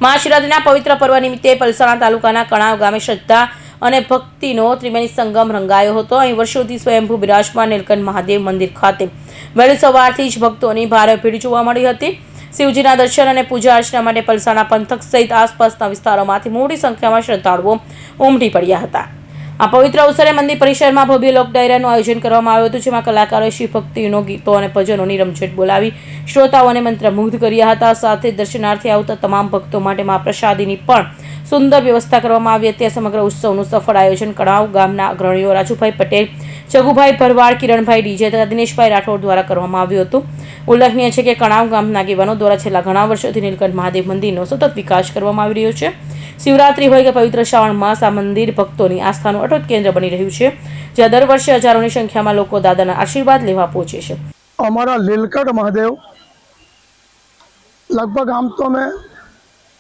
મહાશિવરાત્રિના પવિત્ર પર્વ નિમિત્તે પલસાણા તાલુકાના કણાવ ગામે શ્રદ્ધા અને ભક્તિનો ત્રિવેણી સંગમ રંગાયો હતો। અહીં વર્ષોથી સ્વયંભૂ બિરાજમાન નીલકંઠ મહાદેવ મંદિર ખાતે વહેલી સવારથી જ ભક્તોની ભારે ભીડ જોવા મળી હતી। શિવજીના દર્શન અને પૂજા અર્ચના માટે પલસાણા પંથક સહિત આસપાસના વિસ્તારોમાંથી મોટી સંખ્યામાં શ્રદ્ધાળુઓ ઉમટી પડ્યા હતા। આ પવિત્ર અવસરે મંદિર પરિસરમાં ભવ્ય લોક ડાયરાનું આયોજન કરવામાં આવ્યું હતું, જેમાં કલાકારોએ શિવ ભક્તિનો ગીતો અને ભજનોની રમઝટ બોલાવી શ્રોતાઓને મંત્રમુગ્ધ કર્યા હતા। સાથે દર્શનાર્થે આવતા તમામ ભક્તો માટે મહાપ્રસાદીની પણ સુંદર વ્યવસ્થા કરવામાં આવી હતી। સમગ્ર ઉત્સવનું સફળ આયોજન કણાવ ગામના અગ્રણીઓ રાજુભાઈ પટેલ, જગુભાઈ ભરવાડ, કિરણભાઈ ડીજે તથા દિનેશભાઈ રાઠોડ દ્વારા કરવામાં આવ્યું હતું। ઉલ્લેખનીય છે કે કણાવ ગામના આગેવાનો દ્વારા છેલ્લા ઘણા વર્ષોથી નીલકંઠ મહાદેવ મંદિરનો સતત વિકાસ કરવામાં આવી રહ્યો છે। શિવરાત્રી હોય કે પવિત્ર શ્રાવણ માસ, આ મંદિર ભક્તોની આસ્થાનું અટૂટ કેન્દ્ર બની રહ્યું છે, જ્યાં દર વર્ષે હજારોની સંખ્યામાં લોકો દાદાના આશીર્વાદ લેવા પહોંચે છે। અમારા નીલકંઠ મહાદેવ લગભગ આમ તો અમે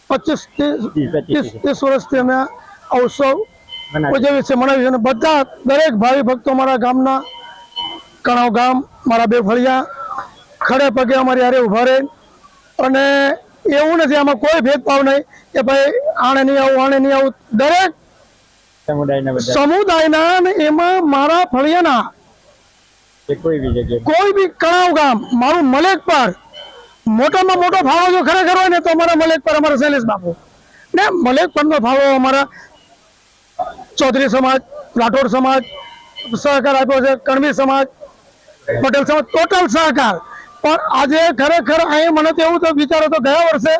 25-30 વર્ષથી અમે અવસર ઉજવીએ છીએ, મનાવીએ છીએ। બધા દરેક ભાવિ ભક્તો અમારા ગામના કણાવ ગામ, મારા બે ફળિયા ખડે પગે અમારી હારે ઉભા રહે, અને એવું નથી આમાં કોઈ ભેદભાવ નહીં કે ભાઈ આણે નહીં આવું, દરેક સમુદાયના ને એમાં મારા ફળિયાના કોઈ બી કણાવ ગામ, મારું મલેકપર મોટામાં મોટો ફાળો જો ખરેખર હોય ને તો અમારા મલેકપર, અમારા શૈલેષ બાપુ ને મલેકપરનો ફાળો અમારા ચૌધરી સમાજ, રાઠોડ સમાજ સહકાર આપ્યો છે, કણવી સમાજ, પટેલ સમાજ, ટોટલ સહકાર। પણ આજે ખરેખર અહીં મને તો એવું તો વિચારો તો ગયા વર્ષે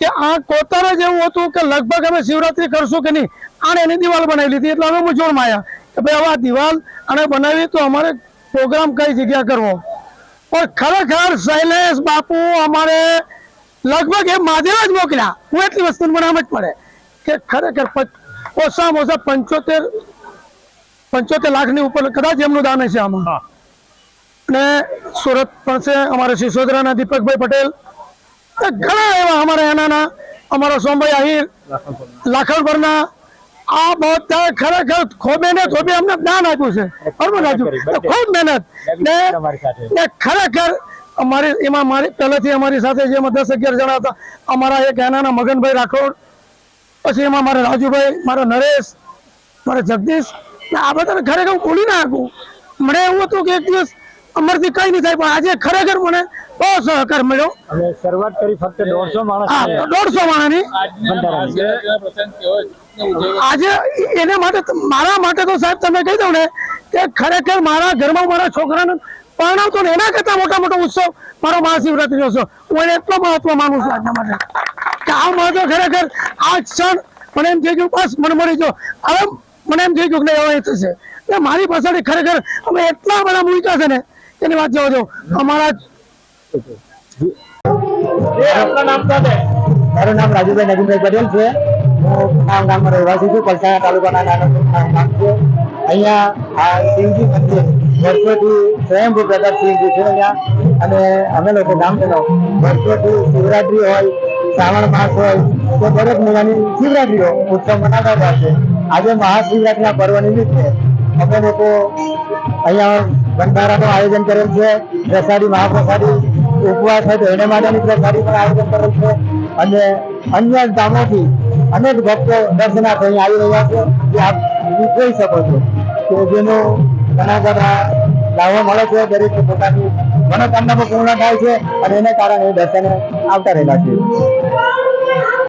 કે આ કોતરે જ એવું હતું કે લગભગ અમે શિવરાત્રી કરશું કે નહીં, આને એની દિવાલ બનાવી લીધી, એટલે અમે મૂંઝવણમાં આવ્યા કે ભાઈ હવે આ દિવાલ અને બનાવી તો અમારે પ્રોગ્રામ કઈ જગ્યા કરવો। પણ ખરેખર શૈલેષ બાપુ અમારે લગભગ એ મહાદેવ જ મોકલ્યા। હું એટલી વસ્તુ મને આમ જ પડે કે ખરેખર ઓછામાં ઓછા 75 લાખની ઉપર કદાચ એમનું દાન છે આમાં। ને સુરત પણ છે અમારે સિસોદરાના દીપકભાઈ પટેલ, ઘણા એવા અમારા એનાના અમારા સોમભાઈ આહિર, લાખણપરના, આ બધા ખરેખર ખોબે ને થોબે અમને દાન આપ્યું છે, બરોબર રાજુ, ખૂબ મહેનત ને ખરેખર અમારી એમાં મારી પહેલેથી અમારી સાથે જેમાં 10-11 જણા હતા, અમારા એક એનાના મગનભાઈ રાઠોડ, પછી એમાં મારા રાજુભાઈ, મારા નરેશ, મારા જગદીશ, આ બધાને ખરેખર હું ભૂલી ના શકું। મને એવું હતું કે એક દિવસ અમારથી કઈ નહીં થાય, પણ આજે ખરેખર મને બહુ સહકાર મળ્યો। શરૂઆત કરી ફક્ત 150 માણસ, 150 માણસની આજે એને માટે મારા માટે તો સાહેબ તમે કહી દઉં ને કે ખરેખર મારા ઘરમાં મારા છોકરાને પરણાવતો ને એના કરતા મોટો ઉત્સવ મારો મહાશિવરાત્રી ઉત્સવ, હું એને એટલો મહત્વ માનું છું આજના માટે કે આ મહત્વ ખરેખર આ ક્ષણ મને એમ થઈ ગયું બસ મને મળી ગયો, હવે મને એમ થઈ ગયું કે નહીં હવે થશે। એટલે મારી પાછળ ખરેખર અમે એટલા બધા મૂક્યા છે ને એની વાત જવા દો। અમારા મારું નામ રાજુભાઈ નગીનભાઈ પટેલ છે, હું ગામમાં રહેવાસી છું, પલસાણા તાલુકાના નાના ગામ છે। અહીંયા આ શિવજી મંદિર વર્ષોથી સ્વયંભૂ પ્રગટ શિવજી છે અહીંયા, અને અમે લોકો ગામજનો વર્ષોથી શિવરાત્રી હોય, શ્રાવણ માસ હોય તો દરેક મહિનાની શિવરાત્રીઓ ઉત્સવ મનાવતા હોય છે। આજે મહાશિવરાત્રીના પર્વ નિમિત્તે અમે લોકો અહીંયા ભંડારાનું આયોજન કરેલ છે, પ્રસાદી મહાપ્રસાદી ઉપવાસ હોય તો એને માટેની પ્રસાદી પણ આયોજન કરેલ છે, અને અન્ય ગામોથી અનેક ભક્તો દર્શનાર્થે અહીં આવી રહ્યા છે, જે આપ જોઈ શકો છો કે જેનો ઘણા બધા લાભો મળે છે, દરેક પોતાની મનોકામના પૂર્ણ થાય છે, અને એને કારણે દર્શને આવતા રહેલા છે।